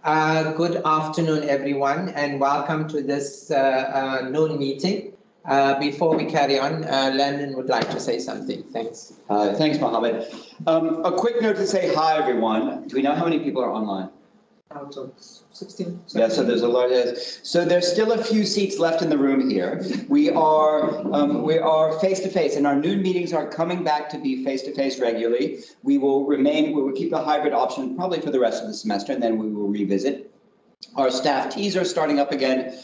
Good afternoon, everyone, and welcome to this noon meeting. Before we carry on, Landon would like to say something. Thanks. Thanks, Mohammed. A quick note to say hi, everyone. Do we know how many people are online? Out of 16. Yeah, so there's a lot. So there's still a few seats left in the room here. We are face to face, and our noon meetings are coming back to be face to face regularly. We will keep the hybrid option probably for the rest of the semester, and then we will revisit. Our staff teas are starting up again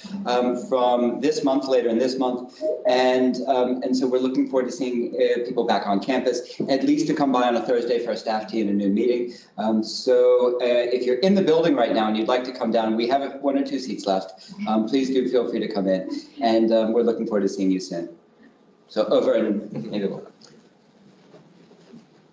from this month, later in this month, and so we're looking forward to seeing people back on campus, at least to come by on a Thursday for a staff tea and a noon meeting. So if you're in the building right now and you'd like to come down, we have 1 or 2 seats left. Please do feel free to come in, and we're looking forward to seeing you soon. So over and maybe we'll.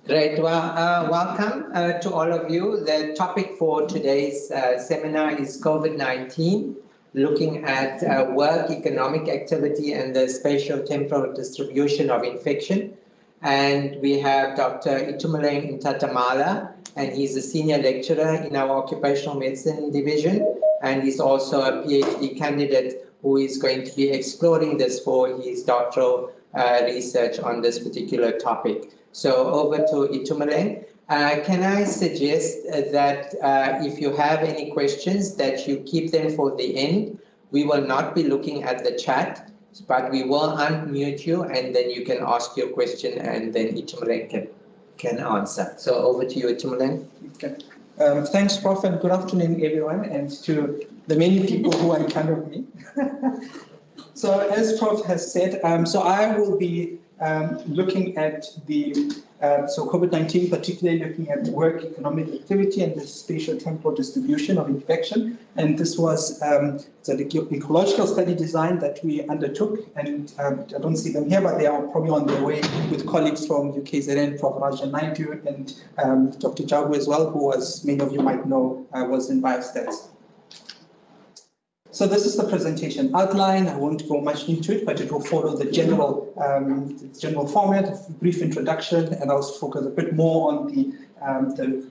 Great. Well, welcome to all of you. The topic for today's seminar is COVID-19, looking at work, economic activity, and the spatiotemporal distribution of infection. And we have Dr. Itumeleng Ntatamala, and he's a senior lecturer in our occupational medicine division, and he's also a PhD candidate who is going to be exploring this for his doctoral research on this particular topic. So over to Itumeleng. Can I suggest that if you have any questions that you keep them for the end? We will not be looking at the chat, but we will unmute you and then you can ask your question and then Itumeleng can answer. So over to you, Itumeleng. Okay. Thanks, Prof, and good afternoon, everyone, and to the many people who are in front of me. So as Prof has said, so I will be looking at the COVID-19, particularly looking at work, economic activity, and the spatiotemporal distribution of infection. And this was the ecological study design that we undertook. And I don't see them here, but they are probably on their way with colleagues from UKZN, Prof. Rajan Naidu, and Dr. Jabu as well, who, as many of you might know, was in biostats. So this is the presentation outline. I won't go much into it, but it will follow the general format, a brief introduction, and I'll focus a bit more on the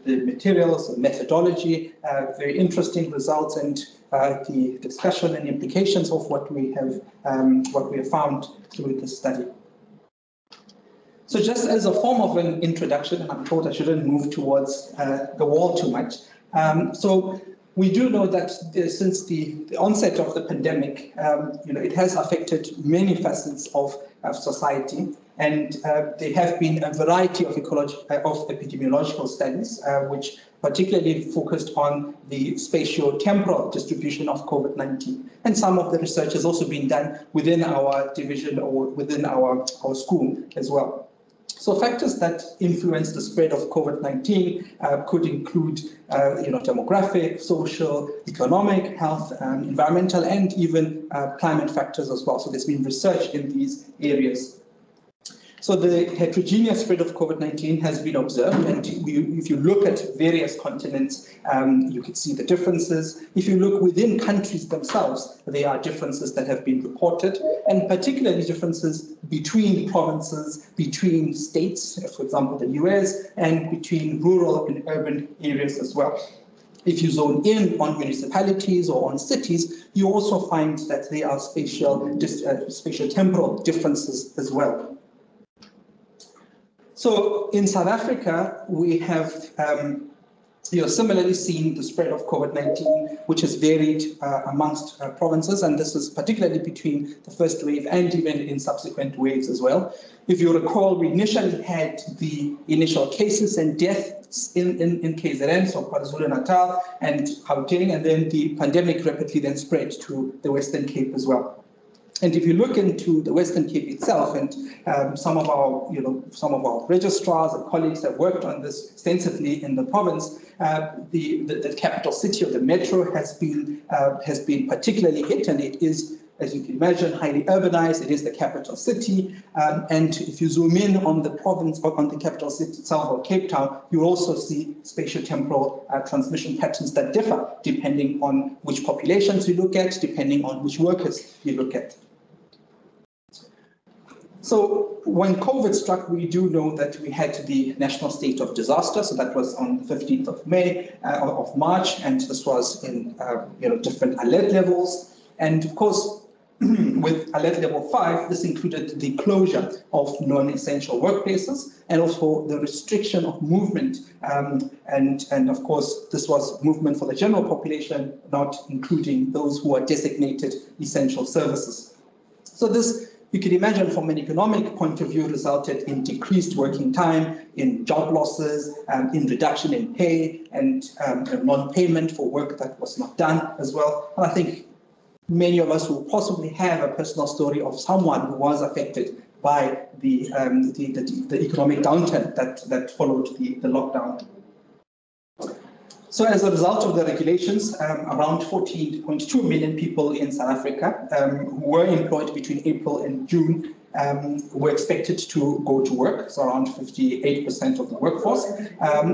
materials, the methodology, very interesting results, and the discussion and implications of what we have found through the study. So just as a form of an introduction, and I'm told I shouldn't move towards the wall too much. So we do know that since the onset of the pandemic, it has affected many facets of society, and there have been a variety of epidemiological studies, which particularly focused on the spatiotemporal distribution of COVID-19. And some of the research has also been done within our division or within our school as well. So factors that influence the spread of COVID-19 could include, demographic, social, economic, health, environmental, and even climate factors as well. So there's been research in these areas. So the heterogeneous spread of COVID-19 has been observed, and if you look at various continents, you can see the differences. If you look within countries themselves, there are differences that have been reported, and particularly differences between provinces, between states, for example, the US, and between rural and urban areas as well. If you zone in on municipalities or on cities, you also find that there are spatiotemporal differences as well. So in South Africa, we have similarly seen the spread of COVID-19, which has varied amongst provinces, and this is particularly between the first wave and even in subsequent waves as well. If you recall, we initially had the initial cases and deaths in KZN, so KwaZulu-Natal and Gauteng, and then the pandemic rapidly then spread to the Western Cape as well. And if you look into the Western Cape itself, and some of our registrars and colleagues have worked on this extensively in the province, the capital city or the metro has been particularly hit, and it is, as you can imagine, highly urbanized. It is the capital city, and if you zoom in on the province, or on the capital city itself, or Cape Town, you also see spatiotemporal transmission patterns that differ depending on which populations you look at, depending on which workers you look at. So when COVID struck, we do know that we had the national state of disaster. So that was on the 15th of March, and this was in different alert levels. And of course, with alert level 5, this included the closure of non-essential workplaces and also the restriction of movement. And of course, this was movement for the general population, not including those who are designated essential services. So this, you can imagine, from an economic point of view, resulted in decreased working time, in job losses, in reduction in pay, and non-payment for work that was not done as well. And I think many of us will possibly have a personal story of someone who was affected by the economic downturn that followed the lockdown. So as a result of the regulations, around 14.2 million people in South Africa who were employed between April and June were expected to go to work, so around 58% of the workforce.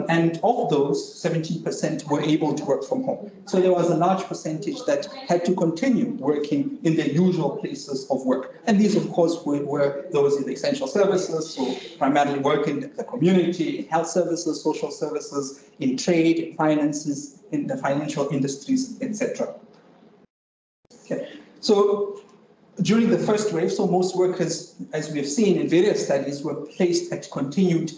And of those, 17% were able to work from home. So there was a large percentage that had to continue working in their usual places of work. And these, of course, were those in the essential services, so primarily work in the community, in health services, social services, in trade, in finances, in the financial industries, etc. Okay. So during the first wave, so most workers, as we have seen in various studies, were placed at continued,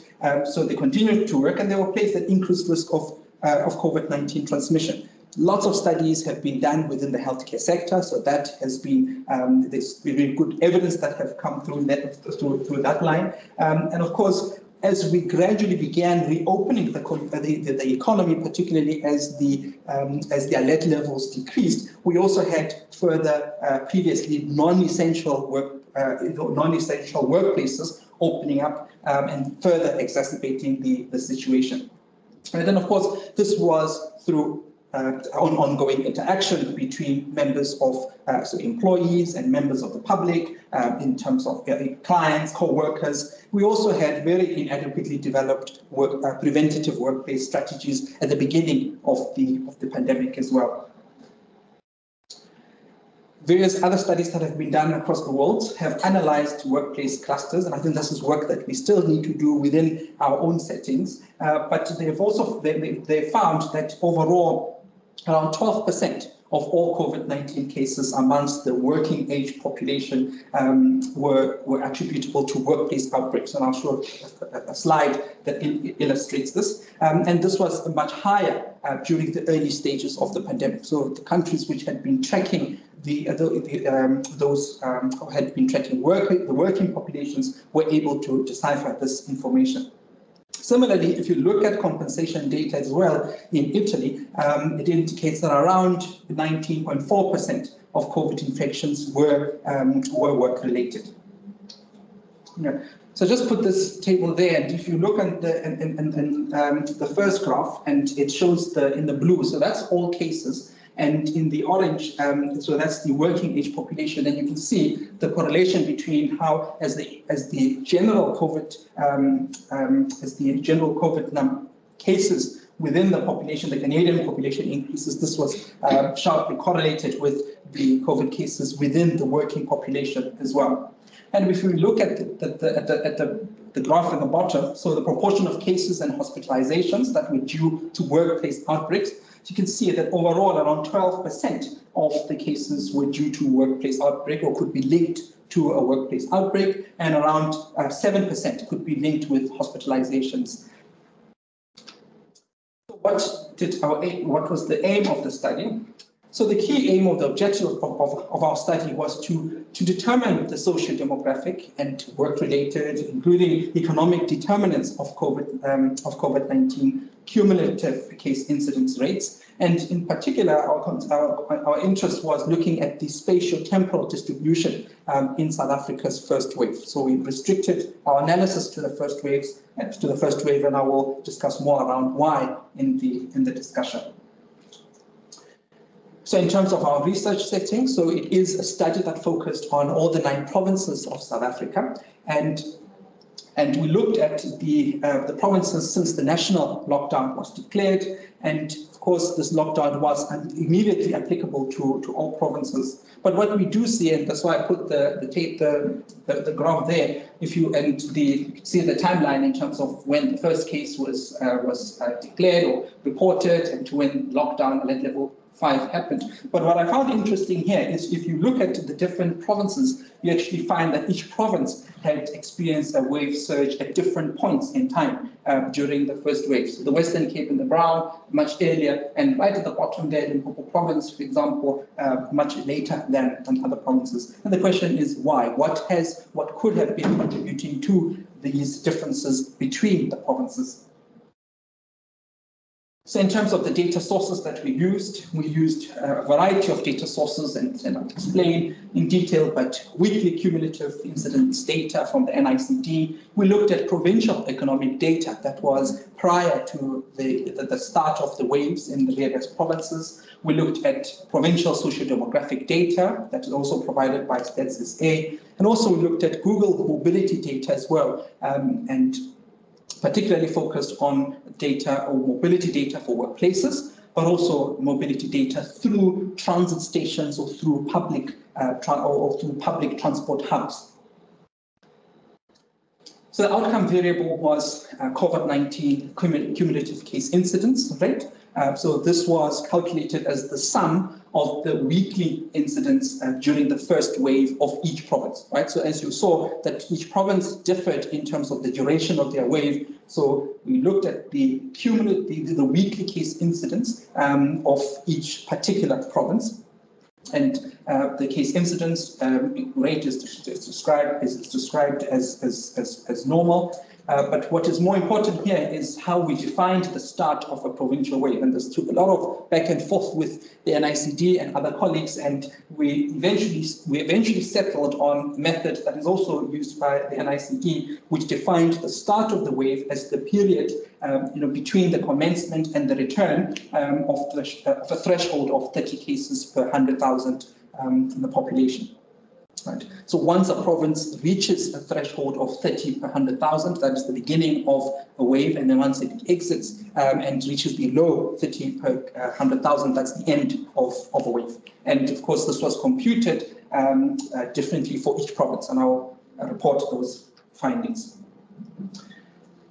so they continued to work and they were placed at increased risk of COVID-19 transmission. Lots of studies have been done within the healthcare sector, so that has been, there's been good evidence that have come through that line. And of course, as we gradually began reopening the economy, particularly as the alert levels decreased, we also had further previously non-essential workplaces opening up and further exacerbating the situation. And then, of course, this was through ongoing interaction between members of so employees and members of the public in terms of clients, co-workers. We also had very inadequately developed preventative workplace strategies at the beginning of the pandemic as well. Various other studies that have been done across the world have analyzed workplace clusters, and I think this is work that we still need to do within our own settings. But they've also they found that overall, around 12% of all COVID-19 cases amongst the working age population were attributable to workplace outbreaks. And I'll show a slide that illustrates this. And this was much higher during the early stages of the pandemic. So the countries which had been tracking those who had been tracking the working populations were able to decipher this information. Similarly, if you look at compensation data as well in Italy, it indicates that around 19.4% of COVID infections were work-related. Yeah. So just put this table there, and if you look at the first graph, and it shows in the blue, so that's all cases. And in the orange, so that's the working age population, and you can see the correlation between how, as the general COVID cases within the population, the Canadian population increases. This was sharply correlated with the COVID cases within the working population as well. And if we look at the graph at the bottom, so the proportion of cases and hospitalizations that were due to workplace outbreaks, you can see that overall around 12% of the cases were due to workplace outbreak or could be linked to a workplace outbreak, and around 7% could be linked with hospitalizations. So what was the aim of the study? So the key aim of the objective of our study was to determine the socio-demographic and work-related, including economic determinants of COVID-19 cumulative case incidence rates. And in particular, our interest was looking at the spatiotemporal distribution in South Africa's first wave. So we restricted our analysis to the first wave, and I will discuss more around why in the discussion. So in terms of our research setting, so it is a study that focused on all the 9 provinces of South Africa, and we looked at the provinces since the national lockdown was declared, and of course, this lockdown was immediately applicable to all provinces. But what we do see, and that's why I put the graph there, if you see the timeline in terms of when the first case was declared or reported, and to when lockdown at level 5 happened. But what I found interesting here is if you look at the different provinces, you actually find that each province had experienced a wave surge at different points in time during the first wave. So the Western Cape in the brown, much earlier, and right at the bottom there, Limpopo province, for example, much later than other provinces. And the question is why? What could have been contributing to these differences between the provinces? So in terms of the data sources that we used a variety of data sources, and I'll explain in detail, but weekly cumulative incidence data from the NICD. We looked at provincial economic data that was prior to the start of the waves in the various provinces. We looked at provincial socio-demographic data that is also provided by Statistical, and also we looked at Google mobility data as well, and particularly focused on data or mobility data for workplaces, but also mobility data through transit stations or through public transport hubs. So the outcome variable was COVID-19 cumulative case incidence rate. So this was calculated as the sum of the weekly incidence during the first wave of each province, right? So as you saw, that each province differed in terms of the duration of their wave. So we looked at the cumulative, the weekly case incidence of each particular province. And the case incidence rate is described as normal. But what is more important here is how we defined the start of a provincial wave. And this took a lot of back and forth with the NICD and other colleagues, and we eventually settled on a method that is also used by the NICD, which defined the start of the wave as the period between the commencement and the return of a threshold of 30 cases per 100,000 in the population. Right. So once a province reaches a threshold of 30 per 100,000, that is the beginning of a wave, and then once it exits and reaches below 30 per 100,000, that's the end of a wave. And of course, this was computed differently for each province, and I'll report those findings.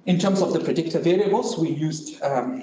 In terms of the predictor variables, we used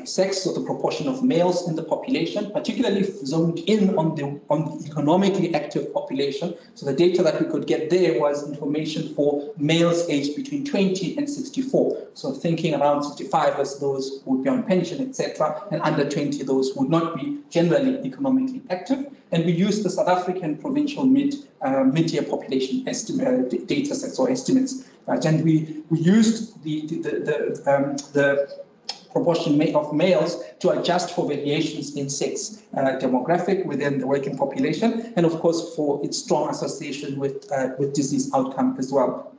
sex, so the proportion of males in the population, particularly zoomed in on the economically active population. So the data that we could get there was information for males aged between 20 and 64. So thinking around 65 as those who would be on pension, etc., and under 20, those who would not be generally economically active. And we used the South African provincial mid-year population data sets or estimates, right? And we used the proportion of males to adjust for variations in sex demographic within the working population, and of course for its strong association with disease outcome as well.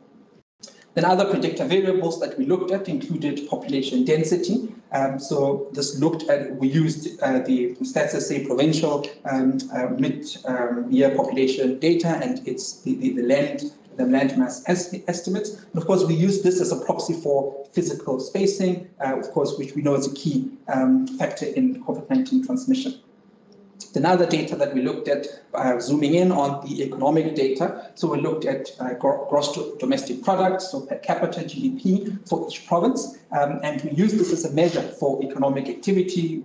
Then other predictor variables that we looked at included population density. So this we used the Statistical provincial mid-year population data and its the land mass estimates. And of course, we use this as a proxy for physical spacing, of course, which we know is a key factor in COVID-19 transmission. Then other data that we looked at, zooming in on the economic data. So we looked at gross domestic product, so per capita GDP for each province. And we use this as a measure for economic activity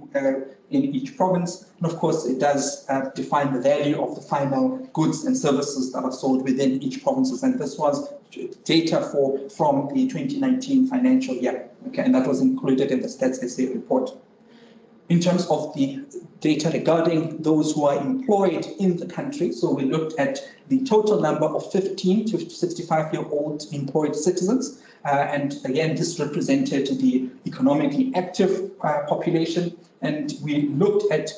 in each province. And of course, it does define the value of the final goods and services that are sold within each province. And this was data from the 2019 financial year. Okay, and that was included in the Stats SA report. In terms of the data regarding those who are employed in the country, so we looked at the total number of 15 to 65-year-old employed citizens. And again, this represented the economically active population. And we looked at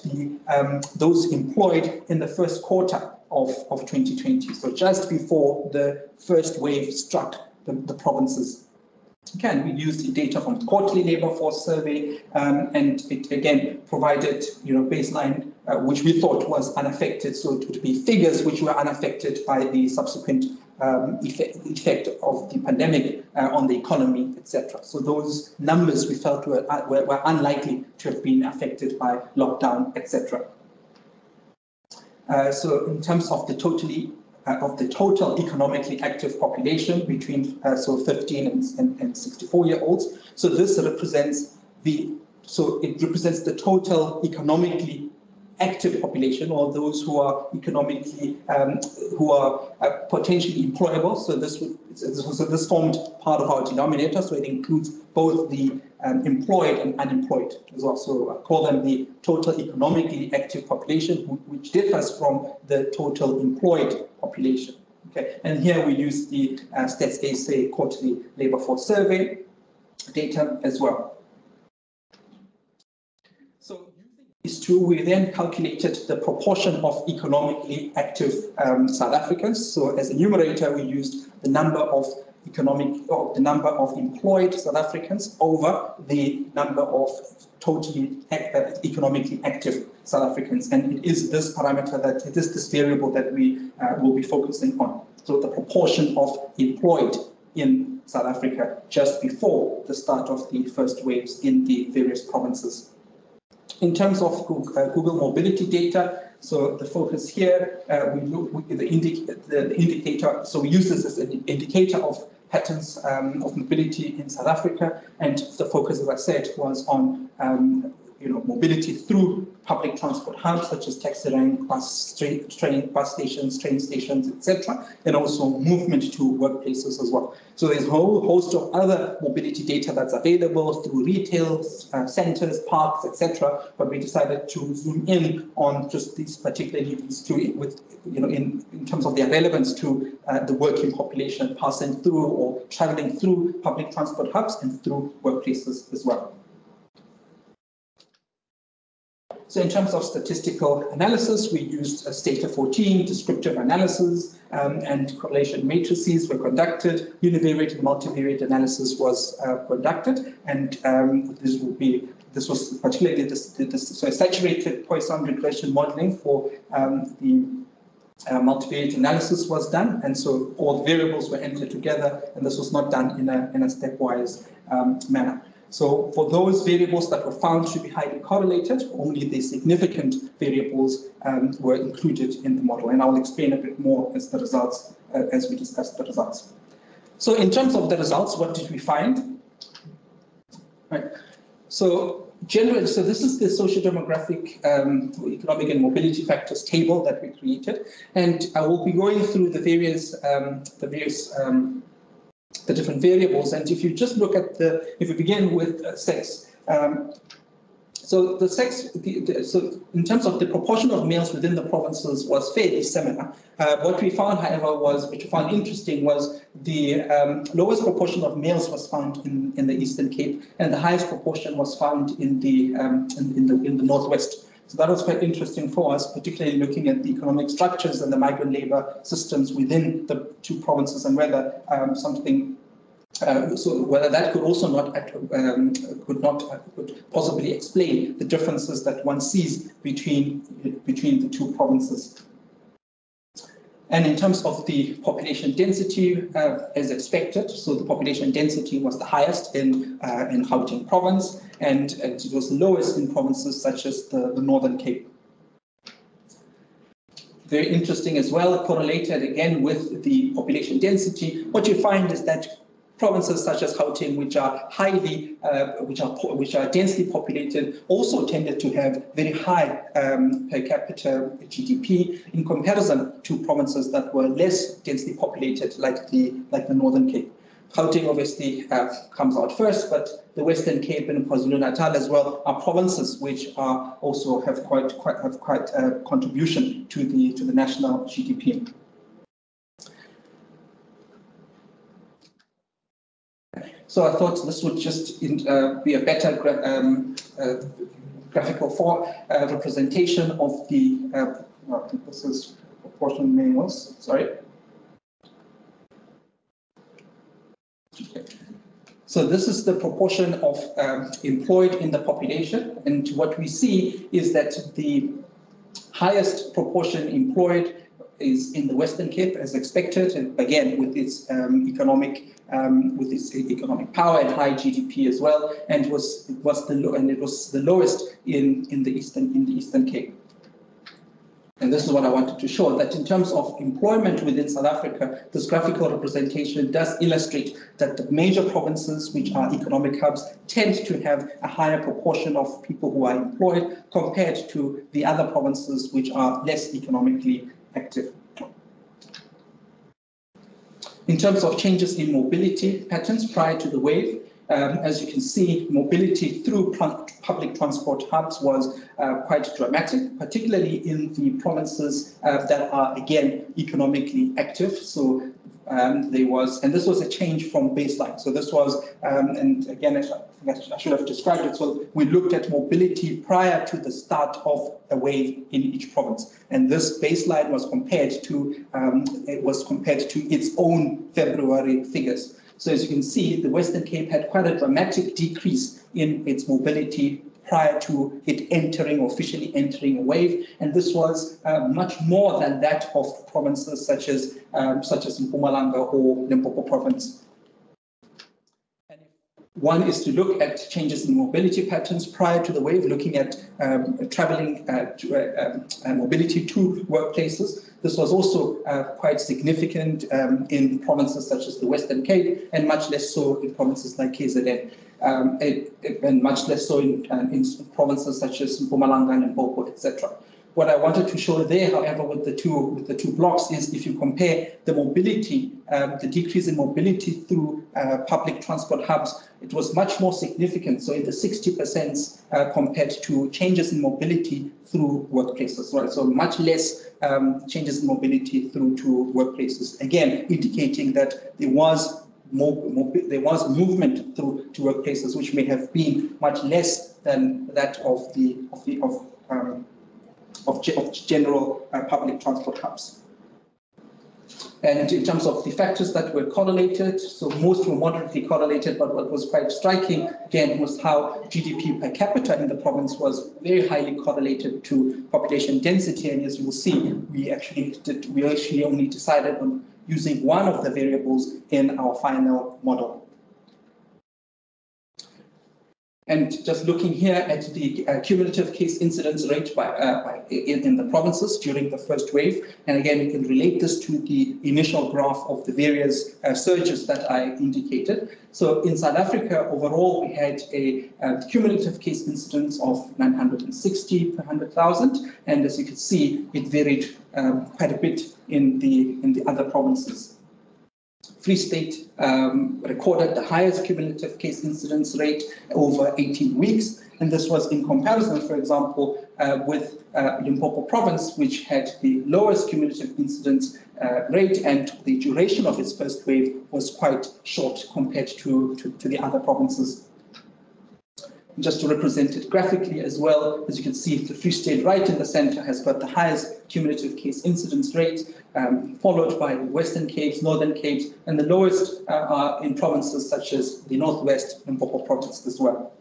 those employed in the first quarter of 2020, so just before the first wave struck the provinces. Again, we used the data from the quarterly labor force survey, and it again provided, baseline, which we thought was unaffected. So it would be figures which were unaffected by the subsequent effect of the pandemic on the economy, etc. So those numbers we felt were unlikely to have been affected by lockdown, etc. So in terms of the total economically active population between 15 and 64-year-olds, so this represents the total economically active population, or those who are economically potentially employable. So this formed part of our denominator. So it includes both the employed and unemployed as well. So I call them the total economically active population, which differs from the total employed population. Okay, and here we use the Statistical quarterly labor force survey data as well. So using these two, we then calculated the proportion of economically active South Africans. So as a numerator, we used the number of employed South Africans over the number of totally economically active South Africans, and it is this parameter this variable that we will be focusing on. So the proportion of employed in South Africa just before the start of the first waves in the various provinces. In terms of Google mobility data, so the focus here, we look at the indicator. So we use this as an indicator of patterns of mobility in South Africa, and the focus, as I said, was on mobility through public transport hubs such as taxi rank, bus stations, train stations, etc., and also movement to workplaces as well. So there's a whole host of other mobility data that's available through retail centers, parks, etc. But we decided to zoom in on just these two, with in terms of their relevance to the working population passing through or traveling through public transport hubs and through workplaces as well. So in terms of statistical analysis, we used Stata 14, descriptive analysis, and correlation matrices were conducted. Univariate and multivariate analysis was conducted, and this was particularly so saturated Poisson regression modeling for the multivariate analysis was done, and so all the variables were entered together, and this was not done in a stepwise manner. So for those variables that were found to be highly correlated, only the significant variables were included in the model. And I'll explain a bit more as the results, as we discuss the results. So in terms of the results, what did we find? Right. So this is the socio-demographic economic and mobility factors table that we created, and I will be going through the different variables. And if you just look at if you begin with sex, so the sex, so in terms of the proportion of males within the provinces was fairly similar. What we found, however, which we found interesting, was the lowest proportion of males was found in the Eastern Cape, and the highest proportion was found in the Northwest. So that was quite interesting for us, particularly looking at the economic structures and the migrant labor systems within the two provinces, and whether whether that could also could possibly explain the differences that one sees between the two provinces. And in terms of the population density, as expected, so the population density was the highest in Gauteng province, and it was the lowest in provinces such as the Northern Cape. Very interesting as well, correlated again with the population density. What you find is that provinces such as Gauteng, which are densely populated, also tended to have very high per capita GDP in comparison to provinces that were less densely populated, like the Northern Cape. Gauteng obviously comes out first, but the Western Cape and KwaZulu-Natal as well are provinces which are also have quite a contribution to the national GDP. So I thought this would just be a better graphical representation of the. I think this is proportion males. Sorry. Okay. So this is the proportion of employed in the population, and what we see is that the highest proportion employed is in the Western Cape as expected, and again with its economic power and high GDP as well, and it was the lowest in the Eastern Cape. And this is what I wanted to show, that in terms of employment within South Africa, this graphical representation does illustrate that the major provinces, which are economic hubs, tend to have a higher proportion of people who are employed compared to the other provinces, which are less economically active. In terms of changes in mobility patterns prior to the wave, as you can see, mobility through public transport hubs was quite dramatic, particularly in the provinces that are, again, economically active. So and this was a change from baseline. So this was, and again, I should have described it. So we looked at mobility prior to the start of a wave in each province, and this baseline was compared to its own February figures. So as you can see, the Western Cape had quite a dramatic decrease in its mobility prior to it officially entering a wave, and this was much more than that of provinces such as Mpumalanga or Limpopo province. And if one is to look at changes in mobility patterns prior to the wave, looking at traveling mobility to workplaces. This was also quite significant in provinces such as the Western Cape, and much less so in provinces like KZN, and much less so in provinces such as Mpumalanga and Limpopo, etc. What I wanted to show there, however, with the two blocks is if you compare the mobility, the decrease in mobility through public transport hubs, it was much more significant. So in the 60% compared to changes in mobility through workplaces, right? So much less changes in mobility through to workplaces. Again, indicating that there was movement through to workplaces, which may have been much less than that of general public transport hubs. And in terms of the factors that were correlated, so most were moderately correlated, but what was quite striking, again, was how GDP per capita in the province was very highly correlated to population density. And as you will see, we actually only decided on using one of the variables in our final model. And just looking here at the cumulative case incidence rate in the provinces during the first wave. And again, you can relate this to the initial graph of the various surges that I indicated. So in South Africa, overall, we had a cumulative case incidence of 960 per 100,000. And as you can see, it varied quite a bit in the other provinces. Free State recorded the highest cumulative case incidence rate over 18 weeks. And this was in comparison, for example, with Limpopo province, which had the lowest cumulative incidence rate, and the duration of its first wave was quite short compared to the other provinces. Just to represent it graphically as well, as you can see, the Free State right in the center has got the highest cumulative case incidence rate, followed by the Western Capes, Northern Capes, and the lowest are in provinces such as the Northwest and Limpopo province as well.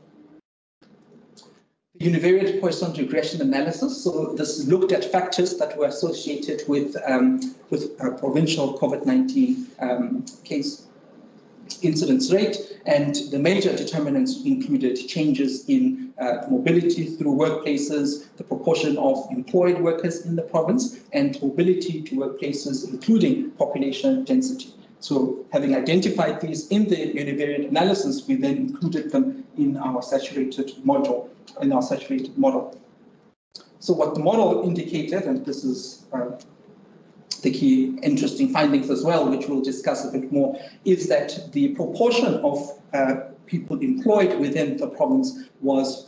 The Univariate Poisson regression analysis, so this looked at factors that were associated with provincial COVID-19 case incidence rate, and the major determinants included changes in mobility through workplaces, the proportion of employed workers in the province, and mobility to workplaces, including population density. So having identified these in the univariate analysis, we then included them in our saturated model. So what the model indicated, and this is the key interesting findings as well, which we'll discuss a bit more, is that the proportion of people employed within the province was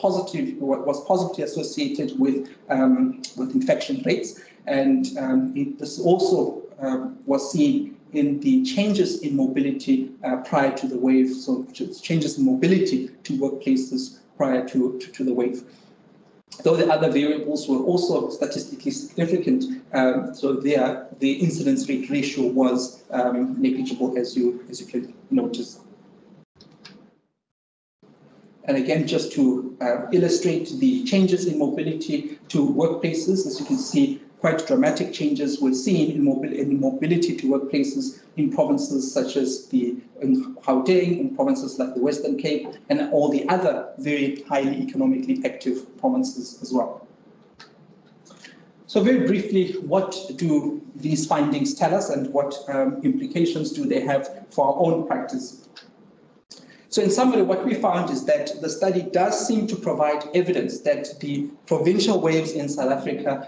positively associated with infection rates, and this also was seen in the changes in mobility prior to the wave, so changes in mobility to workplaces prior to the wave. Though the other variables were also statistically significant, so the incidence rate ratio was negligible, as you can notice. And again, just to illustrate the changes in mobility to workplaces, as you can see, quite dramatic changes were seen in mobility to workplaces in provinces such as in Gauteng, in provinces like the Western Cape, and all the other very highly economically active provinces as well. So very briefly, what do these findings tell us, and what implications do they have for our own practice? So in summary, what we found is that the study does seem to provide evidence that the provincial waves in South Africa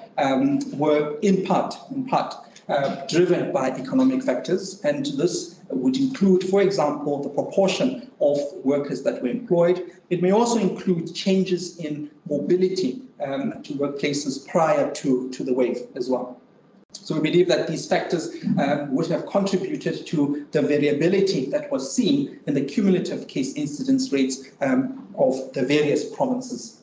were in part, driven by economic factors, and this would include, for example, the proportion of workers that were employed. It may also include changes in mobility to workplaces prior to the wave as well. So we believe that these factors would have contributed to the variability that was seen in the cumulative case incidence rates of the various provinces.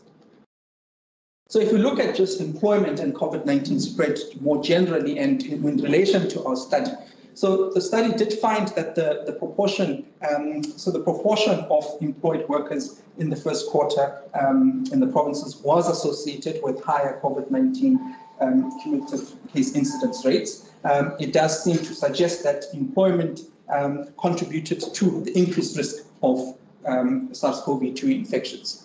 So if we look at just employment and COVID-19 spread more generally and in relation to our study, so the study did find that the proportion of employed workers in the first quarter in the provinces was associated with higher COVID-19 cumulative case incidence rates. It does seem to suggest that employment contributed to the increased risk of SARS-CoV-2 infections.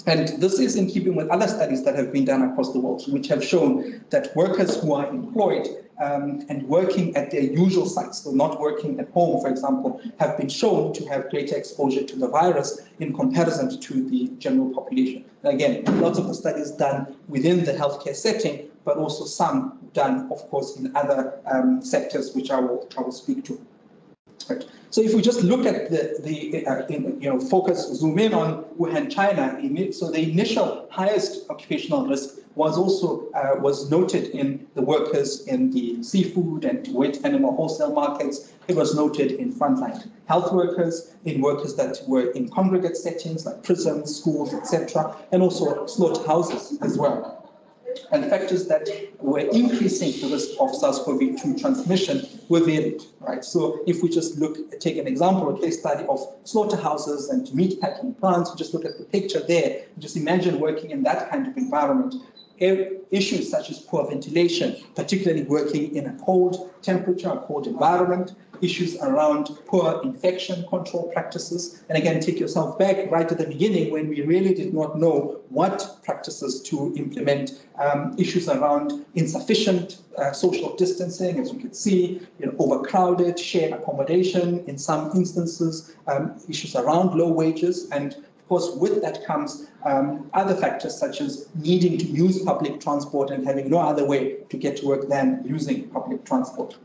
And this is in keeping with other studies that have been done across the world, which have shown that workers who are employed and working at their usual sites, so not working at home, for example, have been shown to have greater exposure to the virus in comparison to the general population. And again, lots of the studies done within the healthcare setting, but also some done, of course, in other sectors, which I will speak to. Right. So if we just look at zoom in on Wuhan, China. So the initial highest occupational risk was also noted in the workers in the seafood and wet animal wholesale markets. It was noted in frontline health workers, in workers that were in congregate settings like prisons, schools, etc., and also slaughterhouses as well. And factors that were increasing the risk of SARS-CoV-2 transmission were varied, right? So if we just take an example, a case study of slaughterhouses and meat packing plants, just look at the picture there, just imagine working in that kind of environment. Issues such as poor ventilation, particularly working in a cold temperature, a cold environment, issues around poor infection control practices. And again, take yourself back right at the beginning when we really did not know what practices to implement, issues around insufficient social distancing, as you can see, overcrowded, shared accommodation in some instances, issues around low wages, and of course, with that comes other factors such as needing to use public transport and having no other way to get to work than using public transport.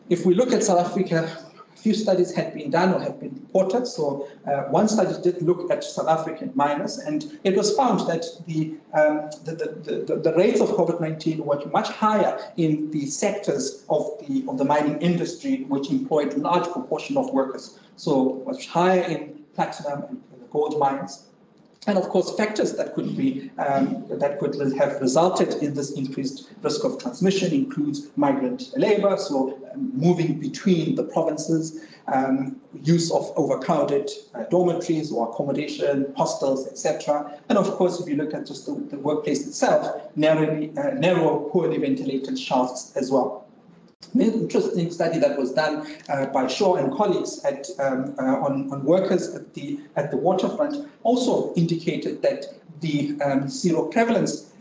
If we look at South Africa, a few studies had been done or have been reported. So one study did look at South African miners, and it was found that the rates of COVID-19 were much higher in the sectors of the mining industry, which employed a large proportion of workers. So much higher in platinum and the gold mines. And of course, factors that could have resulted in this increased risk of transmission includes migrant labor, so moving between the provinces, use of overcrowded dormitories or accommodation, hostels, etc. And of course, if you look at just the workplace itself, narrow, poorly ventilated shafts as well. An interesting study that was done by Shaw and colleagues on workers at the waterfront also indicated that the seroprevalence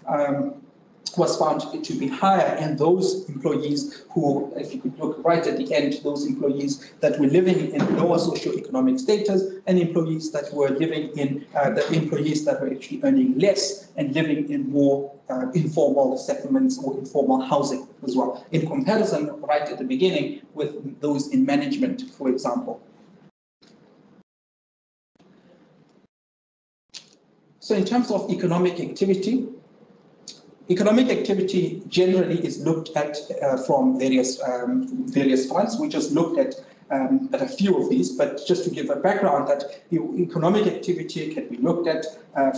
was found to be higher in those employees who, if you could look right at the end, those employees that were living in lower socioeconomic status and employees that were living in the employees that were actually earning less and living in more informal settlements or informal housing as well, in comparison right at the beginning with those in management, for example. So in terms of economic activity generally is looked at from various fronts. We just looked at a few of these, but just to give a background that economic activity can be looked at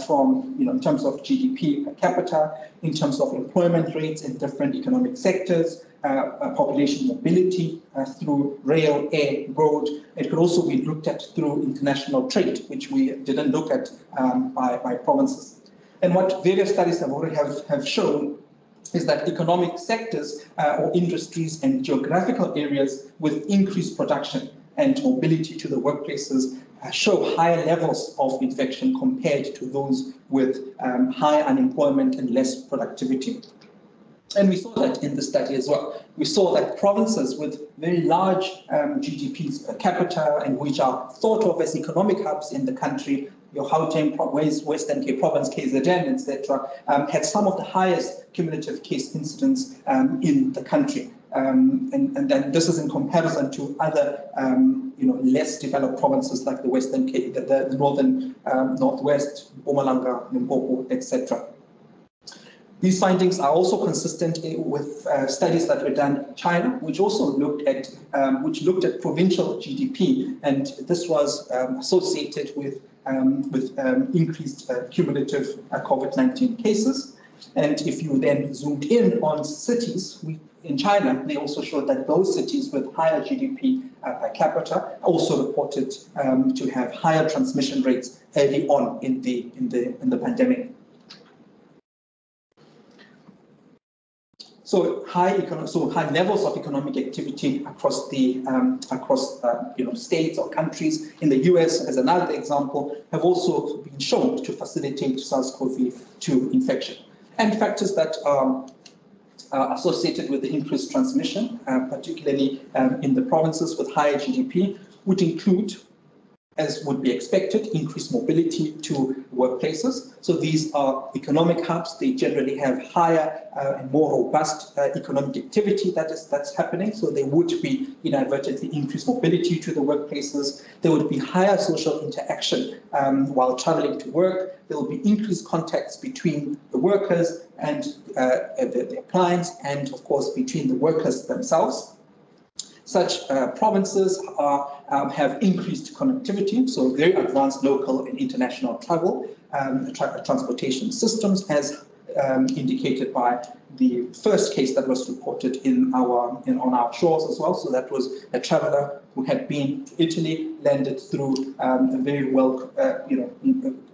from, in terms of GDP per capita, in terms of employment rates in different economic sectors, population mobility through rail, air, road. It could also be looked at through international trade, which we didn't look at by provinces. And what various studies have already have shown is that economic sectors or industries and geographical areas with increased production and mobility to the workplaces show higher levels of infection compared to those with high unemployment and less productivity. And we saw that in the study as well. We saw that provinces with very large GDPs per capita and which are thought of as economic hubs in the country, your Gauteng, Western Cape Province, KZN, etc., had some of the highest cumulative case incidence in the country. And then this is in comparison to other, less developed provinces like the Western Cape, the Northern, Northwest, Mpumalanga, Limpopo, etc. These findings are also consistent with studies that were done in China, which also looked at provincial GDP, and this was associated with increased cumulative COVID-19 cases. And if you then zoomed in on cities, in China, they also showed that those cities with higher GDP per capita also reported to have higher transmission rates early on in the pandemic. So high levels of economic activity across states or countries in the US, as another example, have also been shown to facilitate SARS-CoV-2 infection. And factors that are associated with the increased transmission, particularly in the provinces with higher GDP, would include, as would be expected, increased mobility to workplaces. So these are economic hubs. They generally have higher and more robust economic activity that's happening. So there would be inadvertently increased mobility to the workplaces. There would be higher social interaction while traveling to work. There will be increased contacts between the workers and their clients, and of course between the workers themselves. Such provinces have increased connectivity, so very advanced local and international travel, transportation systems, as indicated by the first case that was reported on our shores as well. So that was a traveler who had been to Italy, landed through a very well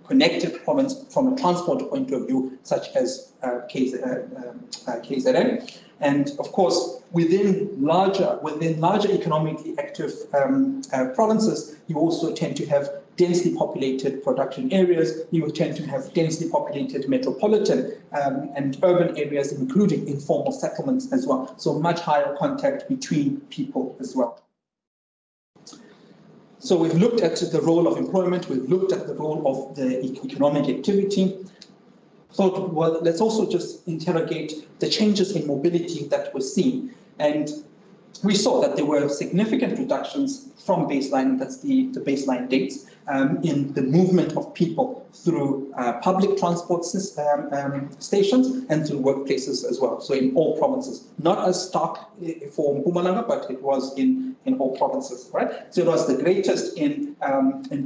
connected province from a transport point of view, such as KZN. And of course, within larger economically active provinces, you also tend to have densely populated production areas. You will tend to have densely populated metropolitan and urban areas, including informal settlements as well. So much higher contact between people as well. So we've looked at the role of employment. We've looked at the role of the economic activity. So, well, let's also just interrogate the changes in mobility that we're seeing. And we saw that there were significant reductions from baseline, that's the baseline dates, in the movement of people through public transport stations and through workplaces as well. So in all provinces, not as stark for Mpumalanga, but it was in all provinces, right? So it was the greatest in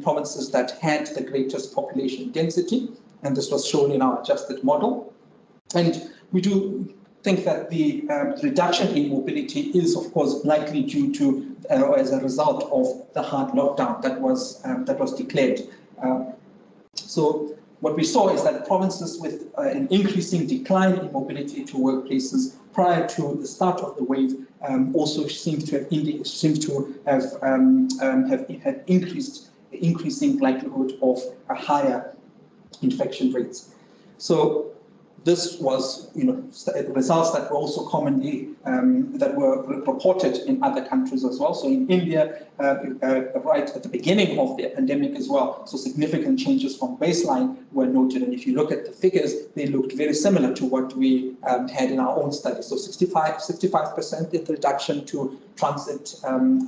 provinces that had the greatest population density, and this was shown in our adjusted model. And we do think that the reduction in mobility is, of course, likely due to or as a result of the hard lockdown that was declared. So what we saw is that provinces with an increasing decline in mobility to workplaces prior to the start of the wave also seem to have had increasing likelihood of a higher infection rates. So this was, results that were also commonly that were reported in other countries as well. So in India, right at the beginning of the pandemic as well, so significant changes from baseline were noted. And if you look at the figures, they looked very similar to what we had in our own study. So 65% in reduction to transit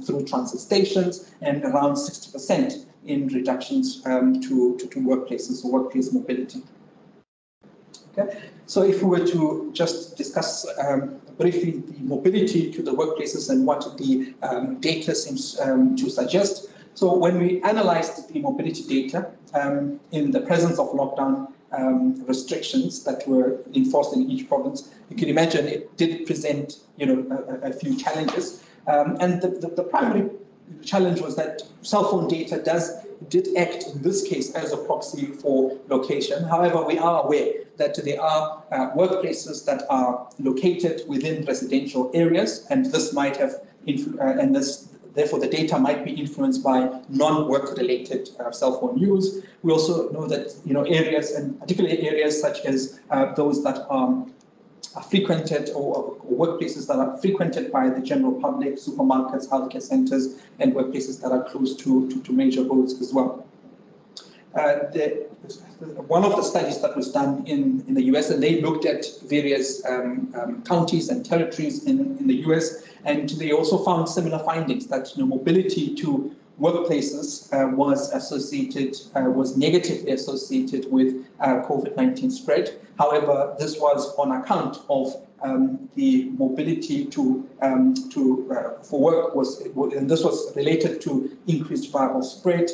through transit stations, and around 60% in reductions to workplaces, so workplace mobility. Okay. So if we were to just discuss briefly the mobility to the workplaces and what the data seems to suggest. So when we analyzed the mobility data in the presence of lockdown restrictions that were enforced in each province, you can imagine it did present a few challenges. And the primary challenge was that cell phone data does did act in this case as a proxy for location. However, we are aware that there are workplaces that are located within residential areas, and this might have therefore the data might be influenced by non-work related cell phone use. We also know that areas, and particularly areas such as those that are frequented or workplaces that are frequented by the general public, supermarkets, healthcare centers, and workplaces that are close to major roads as well. One of the studies that was done in the US, and they looked at various counties and territories in the US, and they also found similar findings that mobility to workplaces was negatively associated with COVID-19 spread. However, this was on account of the mobility for work and this was related to increased viral spread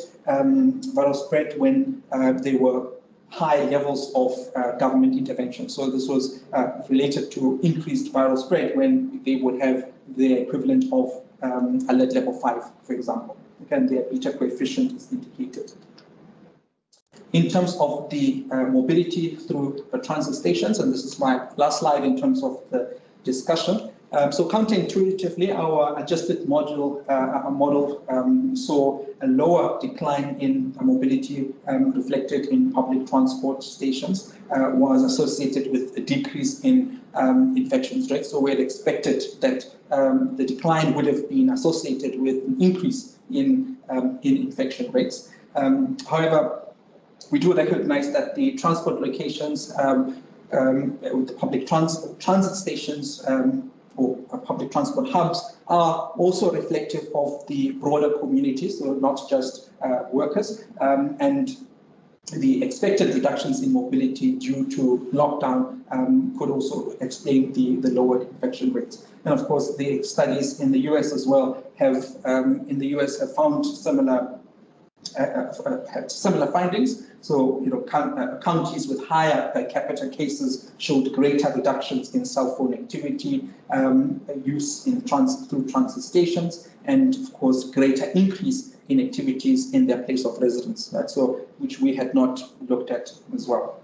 when there were high levels of government intervention. So this was related to increased viral spread when they would have the equivalent of alert level 5, for example. Again, their beta coefficient is indicated. In terms of the mobility through the transit stations, and this is my last slide in terms of the discussion. So counterintuitively, our adjusted model saw a lower decline in mobility reflected in public transport stations, was associated with a decrease in infections rates. So we had expected that the decline would have been associated with an increase in infection rates. However, we do recognize that the transport locations, the public transit stations or public transport hubs are also reflective of the broader community, so not just workers. And the expected reductions in mobility due to lockdown could also explain the lower infection rates. And of course, the studies in the US as well have found similar findings. So, counties with higher per capita cases showed greater reductions in cell phone activity use through transit stations, and of course, greater increase in activities in their place of residence. Right? So, which we had not looked at as well.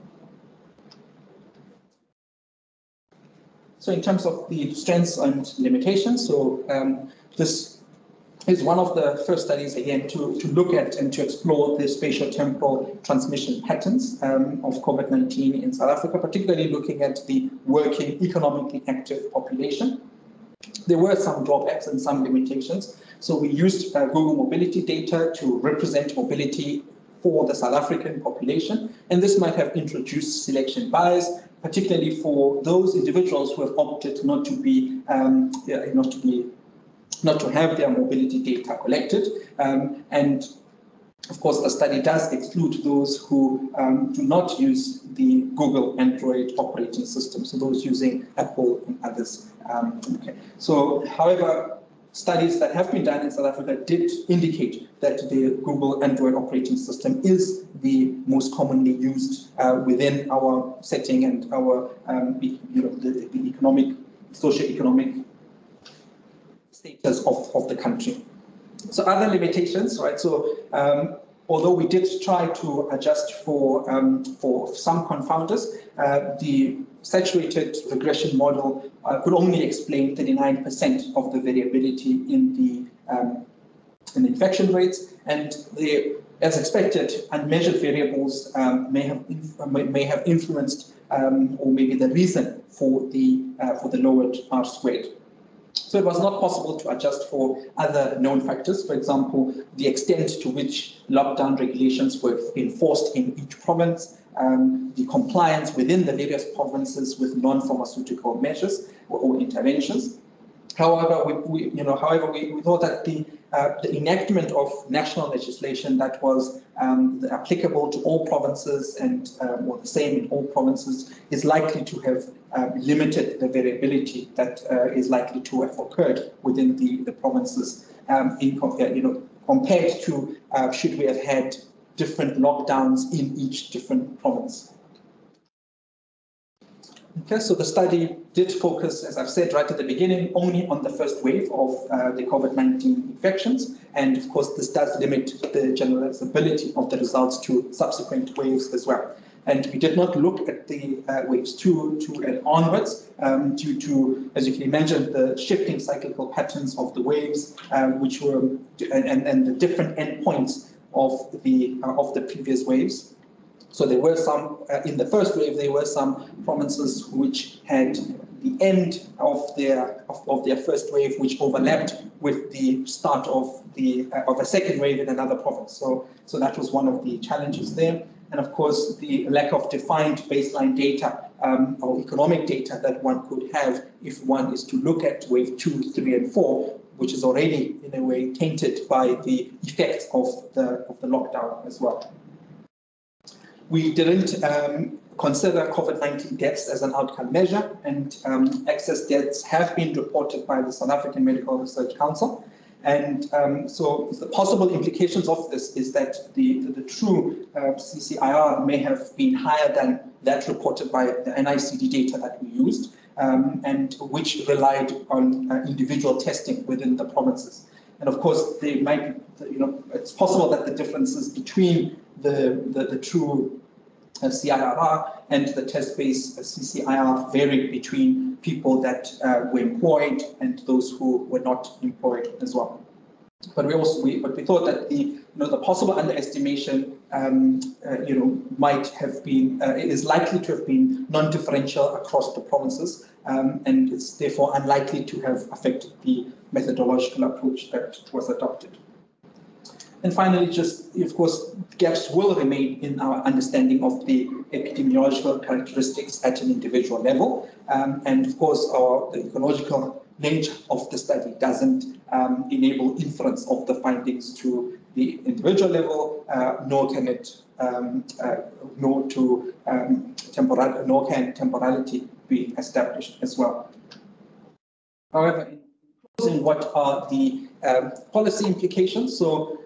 So, in terms of the strengths and limitations, so this is one of the first studies, again, to look at and to explore the spatiotemporal transmission patterns of COVID-19 in South Africa, particularly looking at the working, economically active population. There were some drawbacks and some limitations. So we used Google mobility data to represent mobility for the South African population, and this might have introduced selection bias, particularly for those individuals who have opted not to have their mobility data collected. And of course, the study does exclude those who do not use the Google Android operating system, so those using Apple and others. So, however, studies that have been done in South Africa did indicate that the Google Android operating system is the most commonly used within our setting and our the economic, socio-economic status of the country. So other limitations, right? So although we did try to adjust for some confounders, the saturated regression model could only explain 39% of the variability in the infection rates, and as expected, unmeasured variables may have influenced or maybe the reason for the lowered R-squared. So it was not possible to adjust for other known factors, for example, the extent to which lockdown regulations were enforced in each province, the compliance within the various provinces with non-pharmaceutical measures or interventions. However, we thought that the enactment of national legislation that was applicable to all provinces and or the same in all provinces is likely to have limited the variability that is likely to have occurred within the provinces compared to should we have had different lockdowns in each different province. Okay, so the study did focus, as I've said right at the beginning, only on the first wave of the COVID-19 infections. And of course, this does limit the generalizability of the results to subsequent waves as well. And we did not look at the waves 2 and onwards due to, as you can imagine, the shifting cyclical patterns of the waves, which were and the different endpoints of the previous waves. So there were some in the first wave. There were some provinces which had the end of their first wave, which overlapped with the start of a second wave in another province. So that was one of the challenges there. And of course, the lack of defined baseline data or economic data that one could have if one is to look at wave 2, 3, and 4, which is already in a way tainted by the effects of the lockdown as well. We didn't consider COVID-19 deaths as an outcome measure, and excess deaths have been reported by the South African Medical Research Council. And so the possible implications of this is that the true CCIR may have been higher than that reported by the NICD data that we used, and which relied on individual testing within the provinces. And of course, they might be, it's possible that the differences between the true CIRR and the test-based CCIR varied between people that were employed and those who were not employed as well. But we thought that the possible underestimation might have been is likely to have been non-differential across the provinces, and it's therefore unlikely to have affected the methodological approach that was adopted. And finally, just, of course, gaps will remain in our understanding of the epidemiological characteristics at an individual level. And of course, the ecological nature of the study doesn't enable inference of the findings to the individual level, nor can temporality be established as well. However, in closing, what are the policy implications? So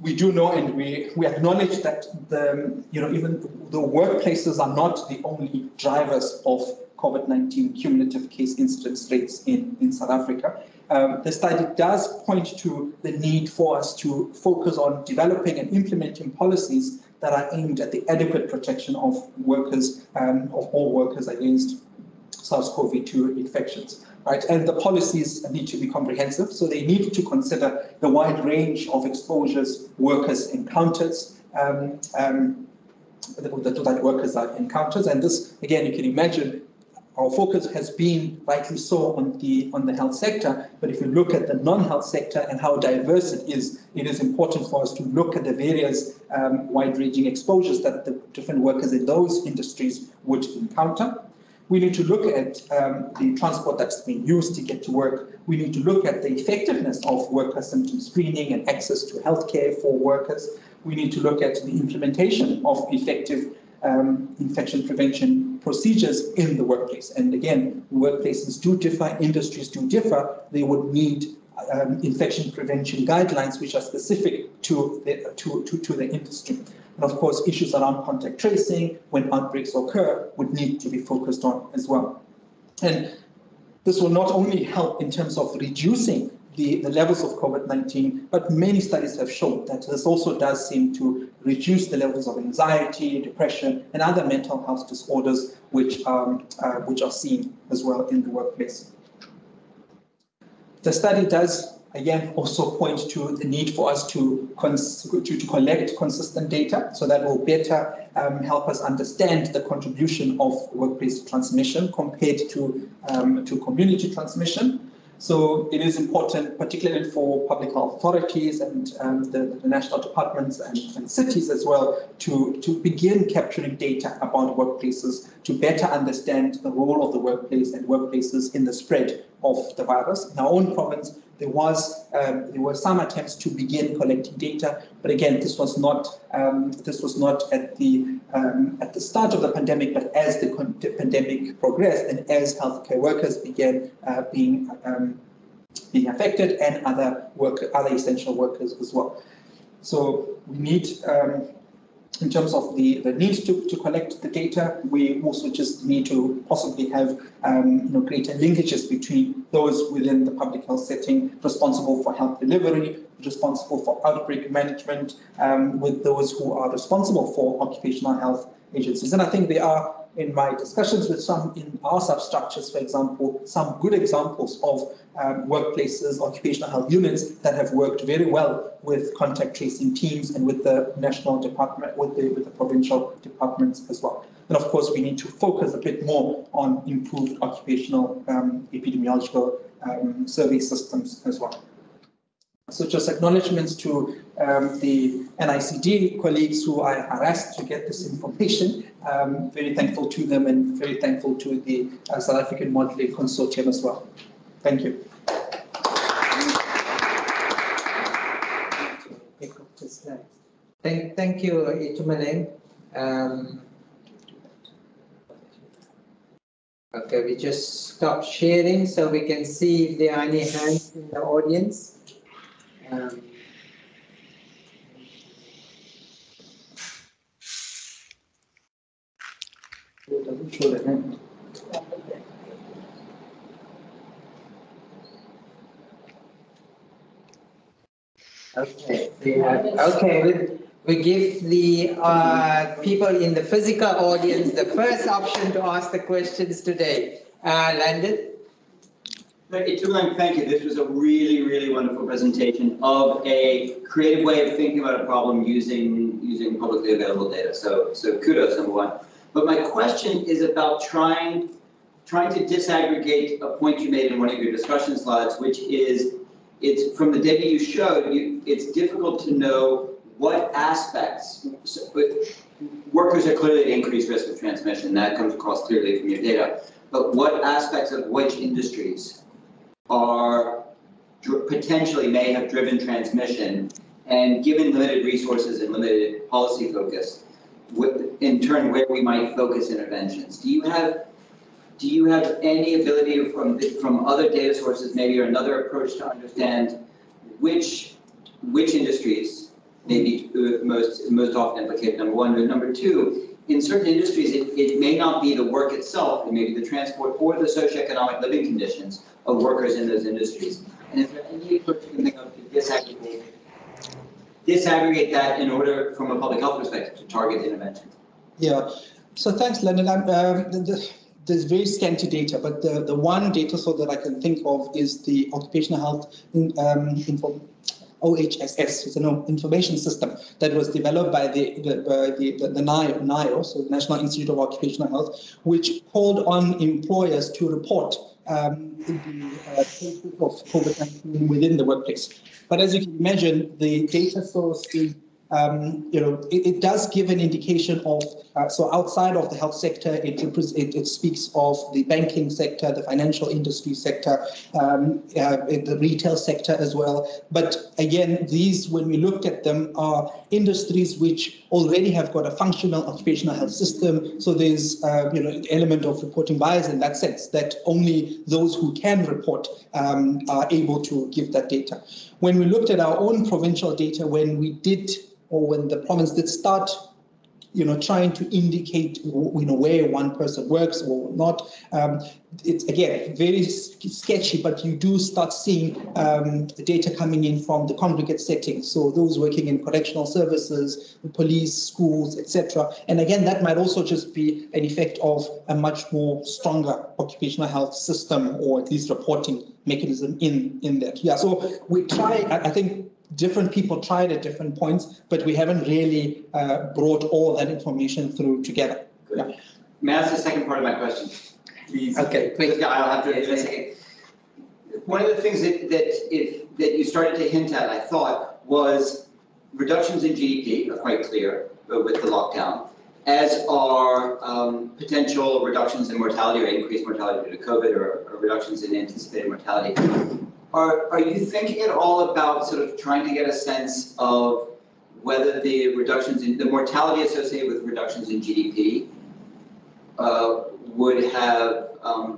we do know, and we acknowledge that even the workplaces are not the only drivers of COVID-19 cumulative case incidence rates in South Africa. The study does point to the need for us to focus on developing and implementing policies that are aimed at the adequate protection of workers, of all workers against SARS-CoV-2 infections. Right, and the policies need to be comprehensive, so they need to consider the wide range of exposures workers encounters, that workers are encounters, and this, again, you can imagine, our focus has been rightly so on the health sector. But if you look at the non-health sector and how diverse it is important for us to look at the various wide-ranging exposures that the different workers in those industries would encounter. We need to look at the transport that's being used to get to work. We need to look at the effectiveness of worker symptom screening and access to healthcare for workers. We need to look at the implementation of effective infection prevention procedures in the workplace. And again, workplaces do differ, industries do differ. They would need infection prevention guidelines which are specific to the industry. And of course, issues around contact tracing when outbreaks occur would need to be focused on as well. And this will not only help in terms of reducing the levels of COVID-19, but many studies have shown that this also does seem to reduce the levels of anxiety, depression, and other mental health disorders which are seen as well in the workplace. The study does, again, also point to the need for us to collect consistent data, so that will better help us understand the contribution of workplace transmission compared to community transmission. So it is important, particularly for public health authorities and the national departments and cities as well, to begin capturing data about workplaces to better understand the role of the workplace and workplaces in the spread of the virus. In our own province, there were some attempts to begin collecting data, but again, this was not at the start of the pandemic, but as the pandemic progressed and as healthcare workers began being affected, and other essential workers as well. So we need in terms of the need to collect the data, we also just need to possibly have greater linkages between those within the public health setting responsible for health delivery, responsible for outbreak management, with those who are responsible for occupational health agencies. And I think there are, in my discussions with some in our substructures, for example, some good examples of workplaces, occupational health units that have worked very well with contact tracing teams and with the national department, with the provincial departments as well. And of course, we need to focus a bit more on improved occupational epidemiological survey systems as well. So just acknowledgements to the NICD colleagues who I harassed to get this information. Very thankful to them and very thankful to the South African Modeling Consortium as well. Thank you. Thank you, Itumeleng. Okay, we just stop sharing so we can see if there are any hands in the audience. Okay, we give the people in the physical audience the first option to ask the questions today. Landon? Itumeleng, thank you. This was a really, really wonderful presentation of a creative way of thinking about a problem using publicly available data. So kudos, number one. But my question is about trying to disaggregate a point you made in one of your discussion slides, which is it's from the data you showed, it's difficult to know what aspects. Workers are clearly at increased risk of transmission. That comes across clearly from your data. But what aspects of which industries are potentially may have driven transmission, and given limited resources and limited policy focus, in turn where we might focus interventions. Do you have any ability from other data sources, maybe, or another approach to understand which industries may be most often implicated, number one, but number two, in certain industries, it may not be the work itself, it may be the transport or the socioeconomic living conditions of workers in those industries. And is there any approach you can think of to disaggregate that in order, from a public health perspective, to target interventions? Yeah, so thanks, Lennon. There's very scanty data, but the one data source that I can think of is the occupational health OHSS, it's an information system that was developed by the NIO, so National Institute of Occupational Health, which called on employers to report the cases of COVID-19 within the workplace. But as you can imagine, the data source is it does give an indication of, so outside of the health sector, it speaks of the banking sector, the financial industry sector, the retail sector as well. But again, these, when we looked at them, are industries which already have got a functional occupational health system. So there's, an element of reporting bias in that sense, that only those who can report are able to give that data. When we looked at our own provincial data, when the province did start, trying to indicate, where one person works or not, it's again very sketchy. But you do start seeing the data coming in from the congregate settings. So those working in correctional services, the police, schools, etc. And again, that might also just be an effect of a much more stronger occupational health system, or at least reporting mechanism in that. Yeah. So we try. I think different people tried at different points, but we haven't really brought all that information through together. Yeah. May I ask the second part of my question? Please. Okay, please. I'll have to do a second. One of the things that you started to hint at, I thought, was reductions in GDP are quite clear with the lockdown, as are potential reductions in mortality or increased mortality due to COVID, or reductions in anticipated mortality. Are you thinking at all about sort of trying to get a sense of whether the reductions in the mortality associated with reductions in GDP would have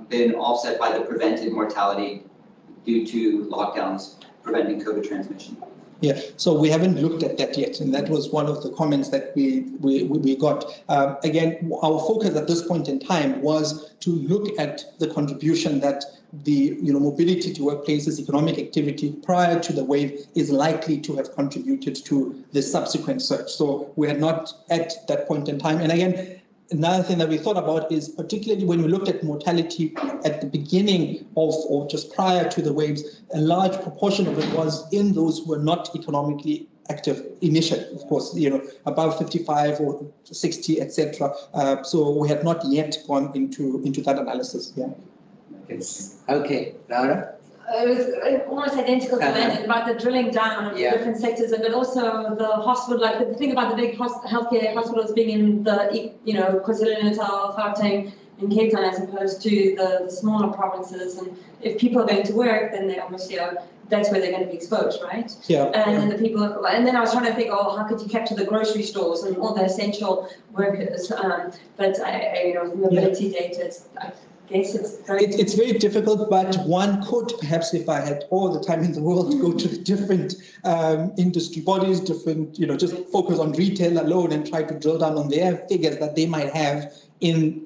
been offset by the prevented mortality due to lockdowns preventing COVID transmission? Yeah, so we haven't looked at that yet, and that was one of the comments that we got. Again, our focus at this point in time was to look at the contribution that the mobility to workplaces, economic activity prior to the wave is likely to have contributed to the subsequent surge. So we had not at that point in time. And again, another thing that we thought about is particularly when we looked at mortality at the beginning of or just prior to the waves, a large proportion of it was in those who were not economically active initially, of course, above 55 or 60, etc. So we had not yet gone into that analysis. Yeah. Yes. Okay, Laura? It was almost identical to Leonard about the drilling down of the different sectors, but also the hospital, like the thing about the big healthcare hospitals being in the, KwaZulu-Natal, Gauteng, and Cape Town, as opposed to the smaller provinces. And if people are going to work, then they obviously are, that's where they're going to be exposed, right? Yeah. And then the people, and then I was trying to think, how could you capture the grocery stores and all the essential workers? But mobility data, it's very difficult, but one could perhaps, if I had all the time in the world, go to different industry bodies, different, just focus on retail alone and try to drill down on their figures that they might have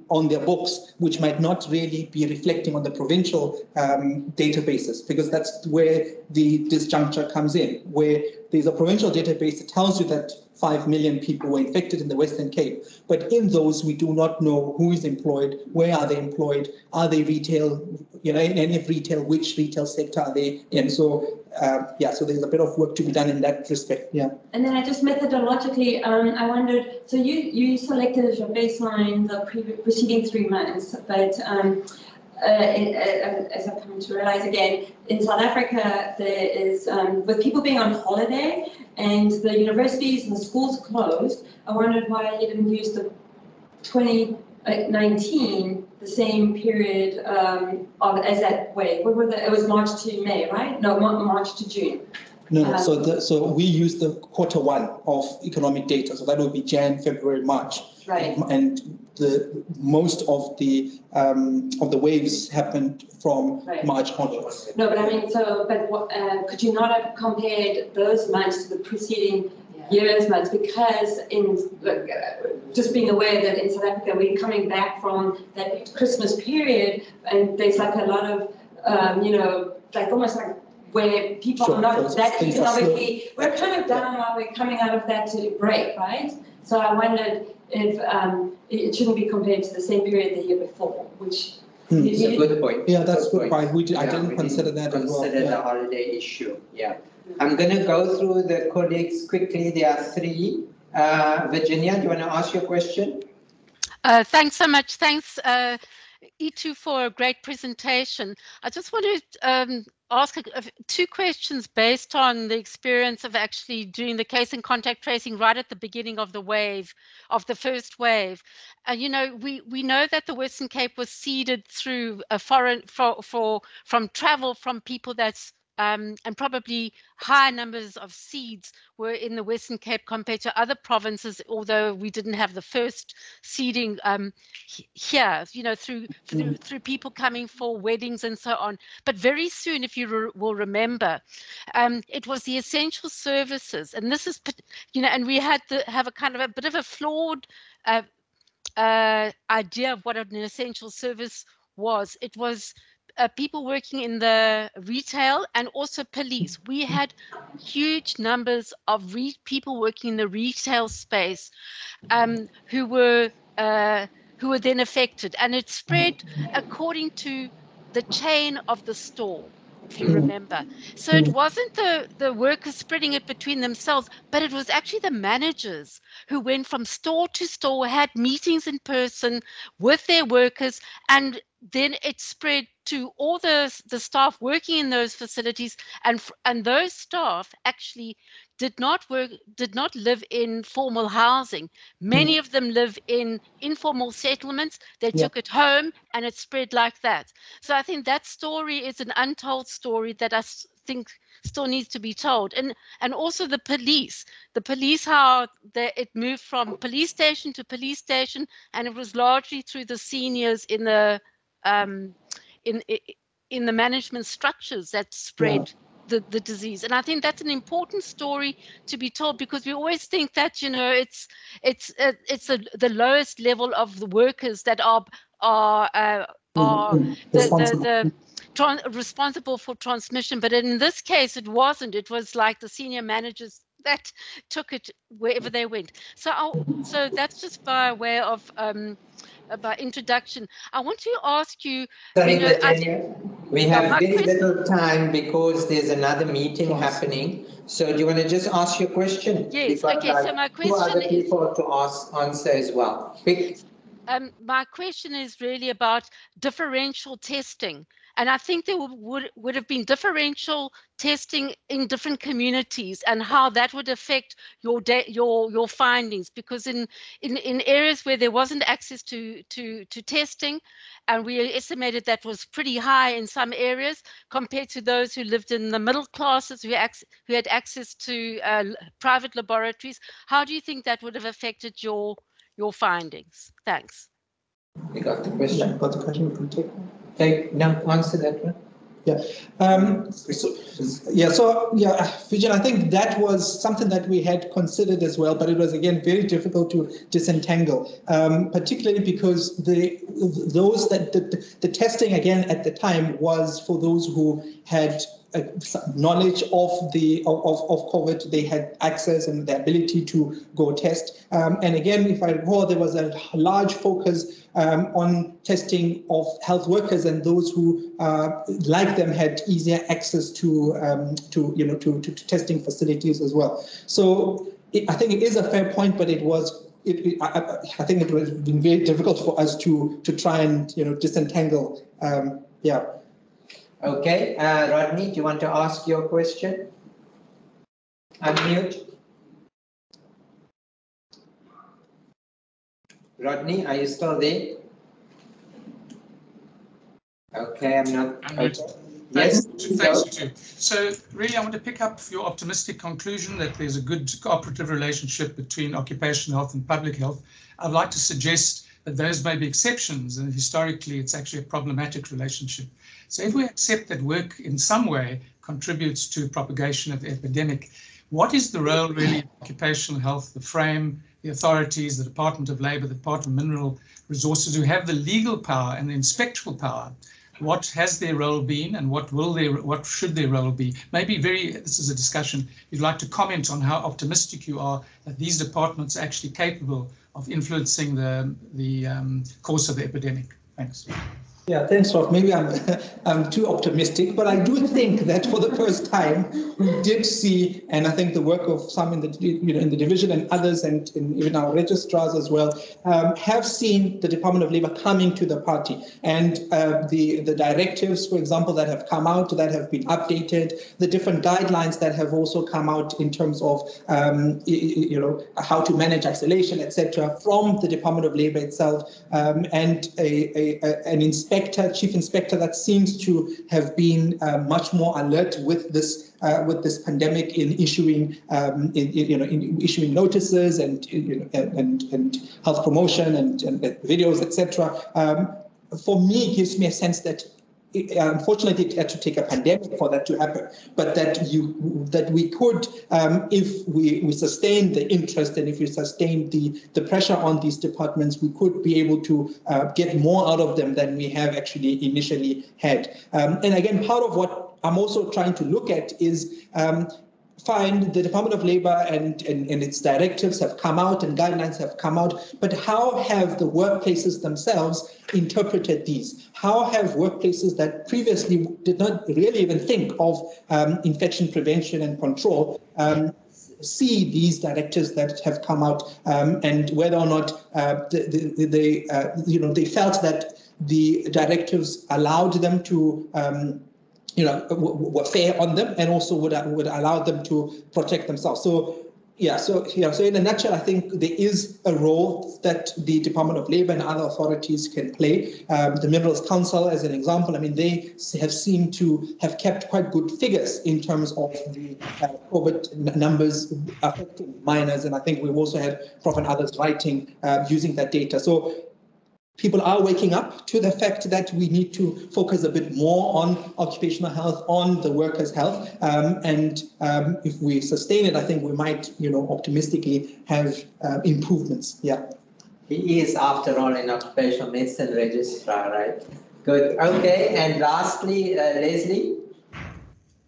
on their books, which might not really be reflecting on the provincial databases, because that's where the disjuncture comes in, where there's a provincial database that tells you that 5 million people were infected in the Western Cape. But in those, we do not know who is employed, where are they employed, are they retail, and if retail, which retail sector are they in? So, so there's a bit of work to be done in that respect. Yeah. And then I just methodologically, I wondered, so you selected as your baseline the preceding 3 months, but as I've come to realize again, in South Africa, there is, with people being on holiday and the universities and the schools closed, I wondered why you didn't use the 2019, the same period as that wave. What were it was March to May, right? No, March to June. No, so we use the Q1 of economic data, so that would be Jan, February, March. Right. And most of the waves happened from March onwards. No, but I mean, could you not have compared those months to the preceding year's months? Because just being aware that in South Africa we're coming back from that Christmas period, and there's like a lot of almost like where people are not that economically, we're kind of down while we're coming out of that break, right? So I wondered if it shouldn't be compared to the same period the year before, which is a good point. Yeah, that's a good point. I didn't consider that as well. Consider the holiday issue. Yeah. I'm going to go through the colleagues quickly. There are 3. Virginia, do you want to ask your question? Thanks so much. Thanks, Itu, for a great presentation. I just want to ask 2 questions based on the experience of actually doing the case and contact tracing right at the beginning of the wave, of the first wave. We know that the Western Cape was seeded through a from travel from people that's and probably higher numbers of seeds were in the Western Cape compared to other provinces, although we didn't have the first seeding here, through people coming for weddings and so on. But very soon, if you will remember, it was the essential services, and this is, and we had to have a kind of a bit of a flawed idea of what an essential service was. It was people working in the retail and also police. We had huge numbers of people working in the retail space who were then affected, and it spread according to the chain of the store, if you remember. So it wasn't the workers spreading it between themselves, but it was actually the managers who went from store to store, had meetings in person with their workers, and then it spread to all the staff working in those facilities, and those staff actually did not live in formal housing. Many of them live in informal settlements. They took it home, and it spread like that. So I think that story is an untold story that I think still needs to be told. And also the police, how it moved from police station to police station, and it was largely through the seniors in the management structures that spread the disease. And I think that's an important story to be told, because we always think that, you know, it's the lowest level of the workers that are responsible for transmission. But in this case, it wasn't. It was like the senior managers that took it wherever they went. So that's just by way of by introduction. I want to ask you. Sorry, you know, we have very little time because there's another meeting happening. So do you want to just ask your question? Yes. Okay. So my question two other people to answer as well. Quick. My question is really about differential testing. And I think there would have been differential testing in different communities, and how that would affect your findings. Because in areas where there wasn't access to testing, and we estimated that was pretty high in some areas compared to those who lived in the middle classes who had access to private laboratories, how do you think that would have affected your findings? Thanks. You got the question. Got the question. You can take. Okay, now answer that one. Yeah. Vijay, I think that was something that we had considered as well, but it was again very difficult to disentangle, particularly because the testing again at the time was for those who had knowledge of COVID. They had access and the ability to go test. And again, if I recall, there was a large focus on testing of health workers and those who, like them, had easier access to testing facilities as well. So I think it is a fair point, but it was. I think it would have been very difficult for us to try and disentangle. Okay, Rodney, do you want to ask your question? Unmute. Rodney, are you still there? Okay, I'm not. Okay. Yes. Thanks, you. So really, I want to pick up your optimistic conclusion that there's a good cooperative relationship between occupational health and public health. I'd like to suggest that those may be exceptions, and historically it's actually a problematic relationship. So if we accept that work in some way contributes to propagation of the epidemic, what is the role really of occupational health, the frame, the authorities, the Department of Labour, the Department of Mineral Resources, who have the legal power and the inspectoral power? What has their role been, and what should their role be? Maybe this is a discussion, you'd like to comment on how optimistic you are that these departments are actually capable of influencing the course of the epidemic. Thanks. Yeah, thanks, Rob. Maybe I'm too optimistic, but I do think that for the first time we did see, and I think the work of some in the division and others, and even our registrars as well, have seen the Department of Labour coming to the party, and the directives, for example, that have come out, that have been updated, the different guidelines that have also come out in terms of how to manage isolation, etc., from the Department of Labour itself, and an chief inspector that seems to have been much more alert with this pandemic in issuing issuing notices and health promotion and videos, etc. For me, it gives me a sense that unfortunately it had to take a pandemic for that to happen, but that we could, if we sustain the interest and if we sustain the pressure on these departments, we could be able to get more out of them than we have actually initially had. And again, part of what I'm also trying to look at is fine, the Department of Labour and its directives have come out and guidelines have come out, but how have the workplaces themselves interpreted these? How have workplaces that previously did not really even think of infection prevention and control see these directives that have come out, and whether or not they felt that the directives allowed them to were fair on them, and also would allow them to protect themselves. So in a nutshell, I think there is a role that the Department of Labour and other authorities can play. The Minerals Council, as an example, I mean, they have seemed to have kept quite good figures in terms of the COVID numbers affecting miners, and I think we've also had Prof and others writing using that data. So people are waking up to the fact that we need to focus a bit more on occupational health, on the workers' health. And if we sustain it, I think we might, optimistically have improvements. Yeah. He is, after all, an occupational medicine registrar, right? Good. Okay. And lastly, Leslie,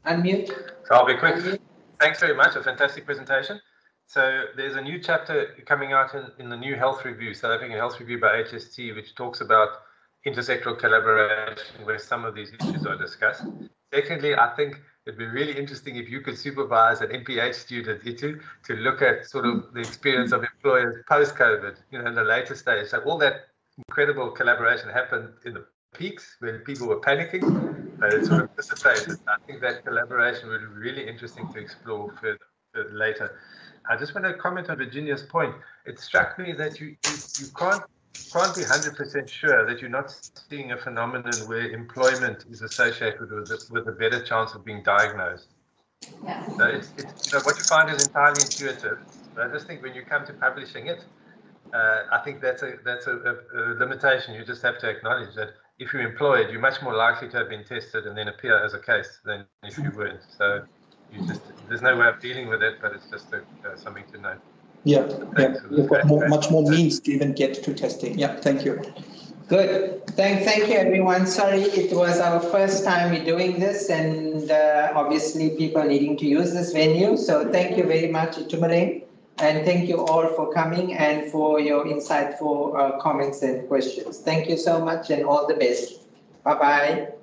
unmute. So I'll be quick. Unmute. Thanks very much. A fantastic presentation. So there's a new chapter coming out in the new health review, South African Health Review by HST, which talks about intersectoral collaboration, where some of these issues are discussed. Secondly, I think it'd be really interesting if you could supervise an MPH student, Itu, to look at sort of the experience of employers post-COVID, in the later stage. So all that incredible collaboration happened in the peaks when people were panicking, but it sort of dissipated. I think that collaboration would be really interesting to explore further later. I just want to comment on Virginia's point. It struck me that you can't be 100% sure that you're not seeing a phenomenon where employment is associated with a better chance of being diagnosed. Yeah. So it's what you find is entirely intuitive. But I just think when you come to publishing it, I think that's a limitation. You just have to acknowledge that if you're employed, you're much more likely to have been tested and then appear as a case than if you weren't. So there's no way of dealing with it, but it's just something to know. Yeah, you've got much more means to even get to testing. Yeah, thank you. Good. Thank you, everyone. Sorry, it was our first time we're doing this, and obviously people needing to use this venue. So thank you very much, Itumeleng, and thank you all for coming and for your insightful comments and questions. Thank you so much, and all the best. Bye-bye.